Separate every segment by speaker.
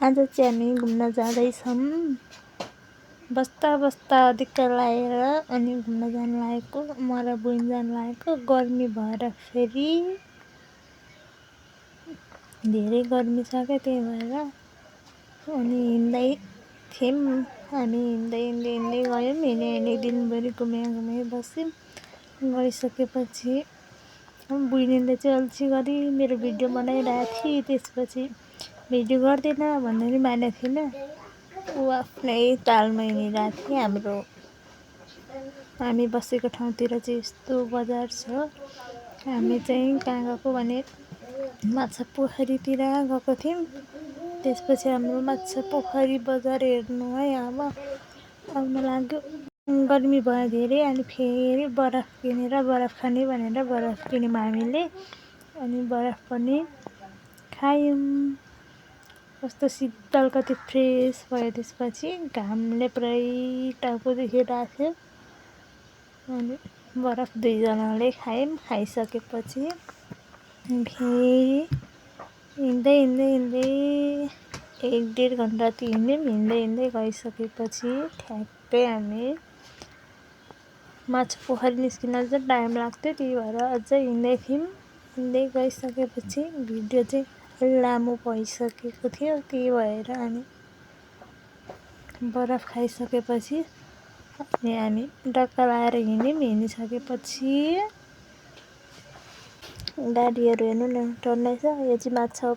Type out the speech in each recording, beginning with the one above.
Speaker 1: आज चाहिँ हामी घुम्न जाँदैछौँ। बस्दा बस्दा दिक्क लागेर अनि घुम्न जानु लागेको, म र बुइन जानु लागेको। गर्मी भएर फेरि धेरै गर्मी छ क्या, त्यही भएर अनि हिँड्दै थियौँ हामी। हिँड्दै गयौँ। हिँडी दिनभरि घुमे बस्यौँ। गइसकेपछि बुइनीले चाहिँ अल्छी गरी मेरो भिडियो बनाइरहेको थिएँ। त्यसपछि भिडियो गर्दैन भन्ने पनि मानेको थिइनँ। ऊ आफ्नै तालमा हिँडिरहेको थियो। हामी बसेको ठाउँतिर चाहिँ यस्तो बजार छ। हामी चाहिँ कहाँ गएको भने माछा पोखरीतिर गएको थियौँ। त्यसपछि हाम्रो माछा पोखरी बजार हेर्नु है अब आउन लाग्यो। गर्मी भयो धेरै अनि फेरि बरफ किनेर बरफ खाने भनेर बरफ किन्यौँ हामीले। अनि बरफ पनि खायौँ। कस्तो शीतल, कति फ्रेस भयो। त्यसपछि घामले पुरै टाउको दुखिरहेको थियो। अनि बरफ दुईजनाले खायौँ। खाइसकेपछि फेरि हिँड्दै 1-1.5 घन्टा त हिँड्यौँ। हिँड्दै गइसकेपछि ठ्याक्कै हामी माछा पोखरी निस्किन चाहिँ टाइम लाग्थ्यो। त्यही भएर अझै हिँड्दै थियौँ। हिँड्दै गइसकेपछि भिडियो चाहिँ लामो भइसकेको थियो। त्यही भएर अनि बरफ खाइसकेपछि अनि हामी डक्क लाएर हिँड्यौँ। हिँडिसकेपछि गाडीहरू हेर्नु न टन्नै छ। यो चाहिँ माछा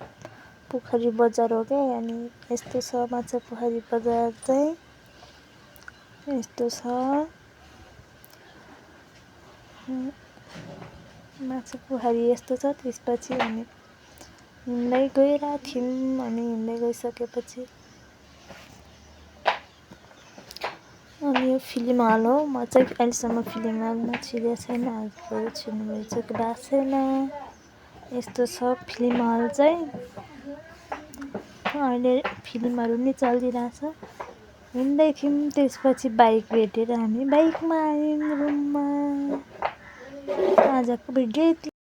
Speaker 1: पोखरी बजार हो क्या। अनि यस्तो छ माछा पोखरी बजार चाहिँ, यस्तो छ माछा पोखरी यस्तो छ। त्यसपछि हामी हिँड्दै गइरहेको थियौँ। अनि हिँड्दै गइसकेपछि अनि यो फिल्म हल हो। म चाहिँ अहिलेसम्म फिल्म हलमा छिरेको छैन। हजुरहरू छिर्नु भएछ कि भएको छैन। यस्तो छ फिल्म हल चाहिँ। अहिले फिल्महरू पनि चलिरहेछ। हिँड्दै थियौँ। त्यसपछि बाइक भेटेर हामी बाइकमा आयौँ रुममा। आजको भिडियो यति।